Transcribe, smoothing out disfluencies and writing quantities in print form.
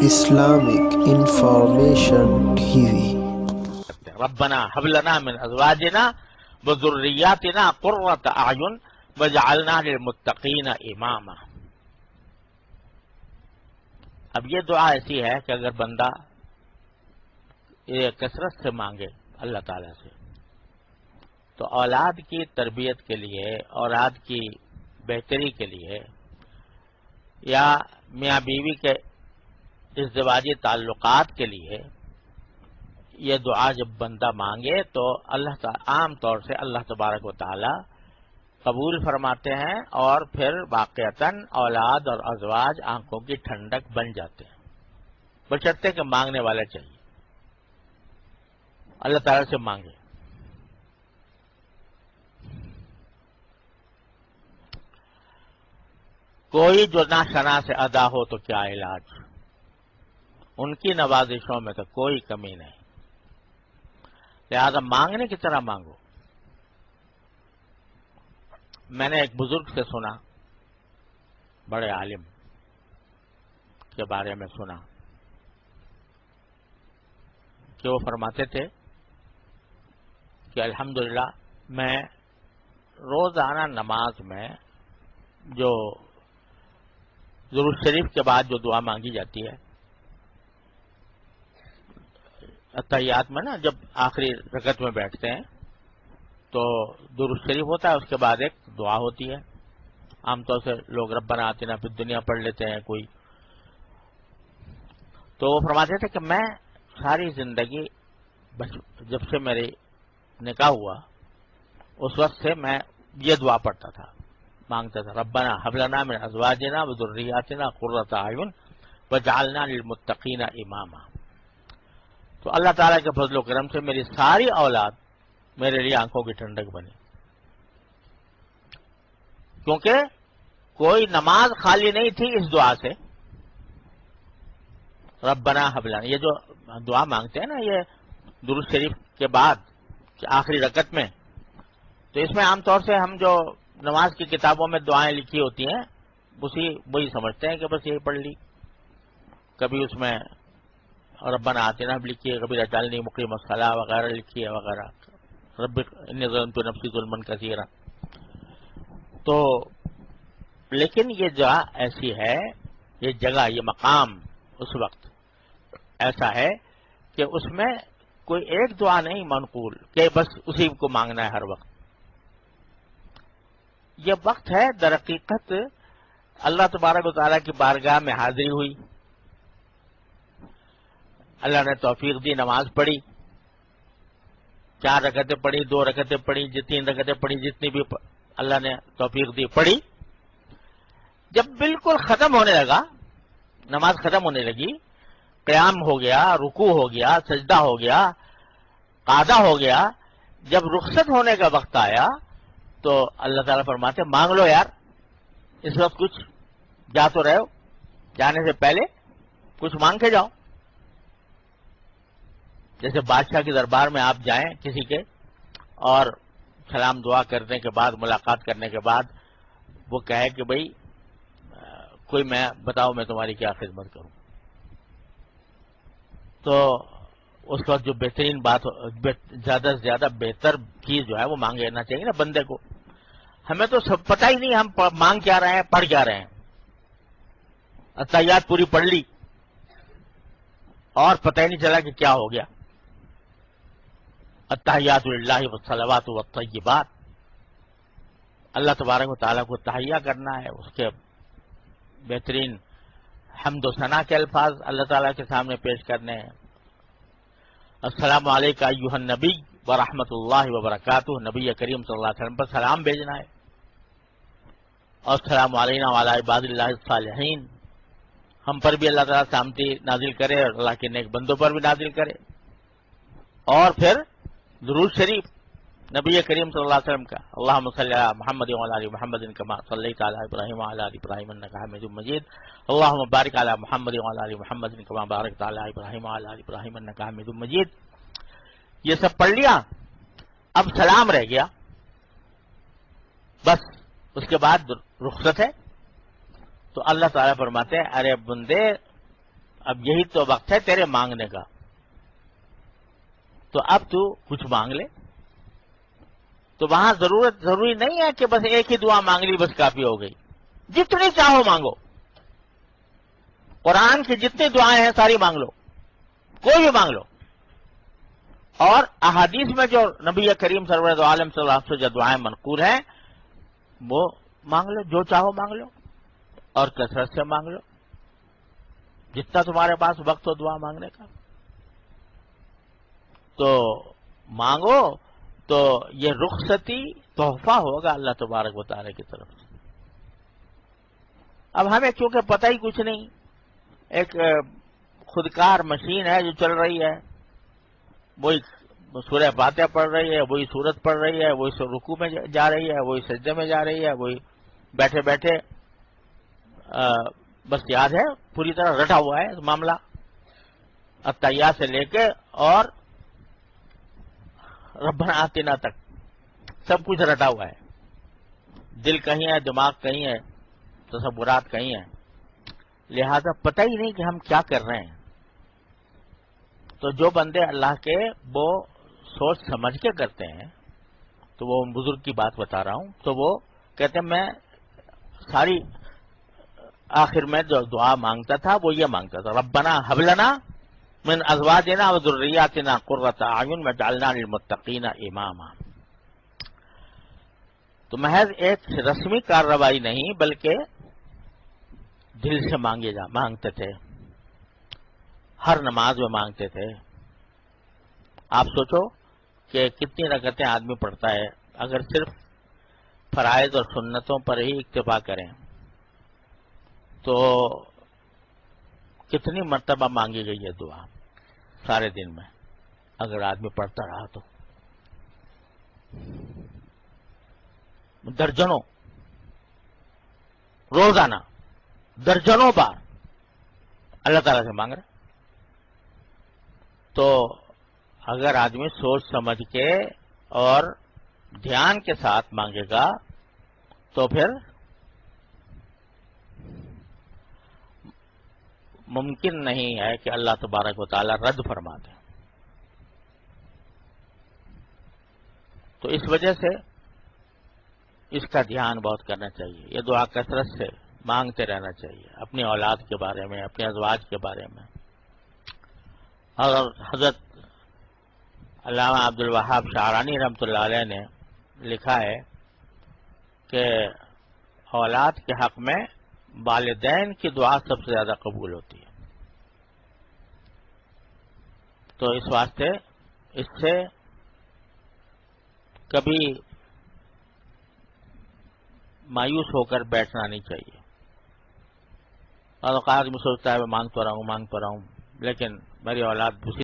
Islamic Information TV. ربنا هب لنا من ازواجنا وذرياتنا قرۃ اعین وجعلنا للمتقین اماما. اب یہ دعا ایسی ہے کہ اگر بندہ یہ کثرت سے مانگے اللہ تعالیٰ سے تو اولاد کی تربیت کے لیے، اولاد کی بہتری کے لیے، یا میاں بیوی کے ازدواجی تعلقات کے لیے یہ دعا جب بندہ مانگے تو اللہ تعالی عام طور سے اللہ تبارک و تعالی قبول فرماتے ہیں، اور پھر واقعتاً اولاد اور ازواج آنکھوں کی ٹھنڈک بن جاتے ہیں، بشرطے کہ مانگنے والا چاہیے، اللہ تعالی سے مانگے. کوئی جو نہ شنا سے ادا ہو تو کیا علاج، ان کی نوازشوں میں تو کوئی کمی نہیں، لہذا مانگنے کی طرح مانگو. میں نے ایک بزرگ سے سنا، بڑے عالم کے بارے میں سنا کہ وہ فرماتے تھے کہ الحمدللہ میں روزانہ نماز میں جو درود شریف کے بعد جو دعا مانگی جاتی ہے اتحیات میں نا، جب آخری رکعت میں بیٹھتے ہیں تو درود شریف ہوتا ہے، اس کے بعد ایک دعا ہوتی ہے. عام طور سے لوگ ربنا آتنا فی الدنیا پڑھ لیتے ہیں کوئی. تو وہ فرماتے تھے کہ میں ساری زندگی جب سے میری نکاح ہوا اس وقت سے میں یہ دعا پڑھتا تھا، مانگتا تھا ربنا هب لنا من ازواجنا وذرياتنا قرۃ اعین وجعلنا للمتقین اماما. تو اللہ تعالیٰ کے فضل و کرم سے میری ساری اولاد میرے لیے آنکھوں کی ٹھنڈک بنی، کیونکہ کوئی نماز خالی نہیں تھی اس دعا سے. ربنا هب لنا، یہ جو دعا مانگتے ہیں نا یہ درود شریف کے بعد آخری رکعت میں، تو اس میں عام طور سے ہم جو نماز کی کتابوں میں دعائیں لکھی ہوتی ہیں وہی سمجھتے ہیں کہ بس یہی پڑھ لی. کبھی اس میں ربنا آتنا بھی لکھی ہے، کبھی رجعلنی مقیم الصلاۃ وغیرہ لکھی ہے وغیرہ، رب انی ظلمت نفسی ظلما کثیرا. تو لیکن یہ جگہ ایسی ہے، یہ جگہ، یہ مقام اس وقت ایسا ہے کہ اس میں کوئی ایک دعا نہیں منقول کہ بس اسی کو مانگنا ہے ہر وقت. یہ وقت ہے در حقیقت اللہ تبارک و تعالیٰ کی بارگاہ میں حاضری ہوئی، اللہ نے توفیق دی، نماز پڑھی، 4 رکعتیں پڑھی، 2 رکعتیں پڑھی، 3 رکعتیں پڑھی، جتنی بھی اللہ نے توفیق دی پڑھی. جب بالکل ختم ہونے لگا، نماز ختم ہونے لگی، قیام ہو گیا، رکوع ہو گیا، سجدہ ہو گیا، قعدہ ہو گیا، جب رخصت ہونے کا وقت آیا تو اللہ تعالیٰ فرماتے مانگ لو یار، اس وقت کچھ جا تو رہے ہو، جانے سے پہلے کچھ مانگ کے جاؤ. جیسے بادشاہ کے دربار میں آپ جائیں کسی کے، اور سلام دعا کرنے کے بعد، ملاقات کرنے کے بعد وہ کہے کہ بھئی کوئی میں بتاؤ میں تمہاری کیا خدمت کروں، تو اس وقت جو بہترین بات، زیادہ سے زیادہ بہتر چیز جو ہے وہ مانگ لینا چاہیے نا بندے کو. ہمیں تو سب پتہ ہی نہیں ہم مانگ کیا رہے ہیں، پڑھ کیا رہے ہیں. اتحیات پوری پڑھ لی اور پتہ ہی نہیں چلا کہ کیا ہو گیا. التحیات للہ والصلوات والطیبات، اللہ تبارک و تعالیٰ کو تحیہ کرنا ہے، اس کے بہترین حمد و ثنا کے الفاظ اللہ تعالیٰ کے سامنے پیش کرنے ہیں. السلام علیکم ایھا النبی ورحمۃ اللہ وبرکاتہ، نبی کریم صلی اللہ علیہ وسلم پر سلام بھیجنا ہے. اور السلام علینا وعلی عباد اللہ الصالحین، ہم پر بھی اللہ تعالیٰ سلامتی نازل کرے اور اللہ کے نیک بندوں پر بھی نازل کرے. اور پھر درود شریف نبی کریم صلی اللہ علیہ وسلم کا، اللہم صلی علی محمد وعلی آل محمد کما صلیت علی ابراہیم وعلی آل ابراہیم انک حمید مجید، اللہم بارک علی محمد وعلی آل محمد کما بارکت علی ابراہیم وعلی آل ابراہیم انک حمید مجید. یہ سب پڑھ لیا، اب سلام رہ گیا، بس اس کے بعد رخصت ہے. تو اللہ تعالیٰ فرماتے ہیں ارے بندے اب یہی تو وقت ہے تیرے مانگنے کا، تو اب تو کچھ مانگ لے. تو وہاں ضروری نہیں ہے کہ بس ایک ہی دعا مانگ لی بس کافی ہو گئی. جتنی چاہو مانگو، قرآن کی جتنی دعائیں ہیں ساری مانگ لو، کوئی بھی مانگ لو. اور احادیث میں جو نبی کریم سرور عالم صلی اللہ علیہ وسلم سے جو دعائیں منقول ہیں وہ مانگ لو، جو چاہو مانگ لو، اور کثرت سے مانگ لو، جتنا تمہارے پاس وقت ہو دعا مانگنے کا. تو مانگو تو یہ رخصتی تحفہ ہوگا اللہ تبارک و تعالی کی طرف سے. اب ہمیں کیونکہ پتہ ہی کچھ نہیں، ایک خودکار مشین ہے جو چل رہی ہے، وہی سورہ فاتحہ پڑھ رہی ہے، وہی سورت پڑھ رہی ہے، وہی رکوع میں جا رہی ہے، وہی سجدے میں جا رہی ہے، وہی بیٹھے بیٹھے بس یاد ہے، پوری طرح رٹا ہوا ہے معاملہ، التحیات سے لے کے اور ربنا آتنا تک سب کچھ رٹا ہوا ہے. دل کہیں ہے، دماغ کہیں ہے، تصورات کہیں ہیں، لہذا پتہ ہی نہیں کہ ہم کیا کر رہے ہیں. تو جو بندے اللہ کے وہ سوچ سمجھ کے کرتے ہیں، تو وہ بزرگ کی بات بتا رہا ہوں، تو وہ کہتے ہیں میں ساری آخر میں جو دعا مانگتا تھا وہ یہ مانگتا تھا، ربنا هب لنا من ازواجنا وذرياتنا قرة اعین واجعلنا للمتقین اماما. تو محض ایک رسمی کارروائی نہیں بلکہ دل سے مانگتے تھے، ہر نماز میں مانگتے تھے. آپ سوچو کہ کتنی رکعتیں آدمی پڑھتا ہے، اگر صرف فرائض اور سنتوں پر ہی اکتفا کریں تو کتنی مرتبہ مانگی گئی ہے دعا سارے دن میں، اگر آدمی پڑھتا رہا تو درجنوں، روزانہ درجنوں بار اللہ تعالیٰ سے مانگ رہا. تو اگر آدمی سوچ سمجھ کے اور دھیان کے ساتھ مانگے گا تو پھر ممکن نہیں ہے کہ اللہ تبارک و تعالیٰ رد فرما دے. تو اس وجہ سے اس کا دھیان بہت کرنا چاہیے. یہ دعا کثرت سے مانگتے رہنا چاہیے، اپنی اولاد کے بارے میں، اپنے ازواج کے بارے میں. اور حضرت علامہ عبد الوہاب شعرانی رحمۃ اللہ علیہ نے لکھا ہے کہ اولاد کے حق میں والدین کی دعا سب سے زیادہ قبول ہوتی ہے. تو اس واسطے اس سے کبھی مایوس ہو کر بیٹھنا نہیں چاہیے. اور آدمی سوچتا ہے میں مانگتا رہا ہوں لیکن میری اولاد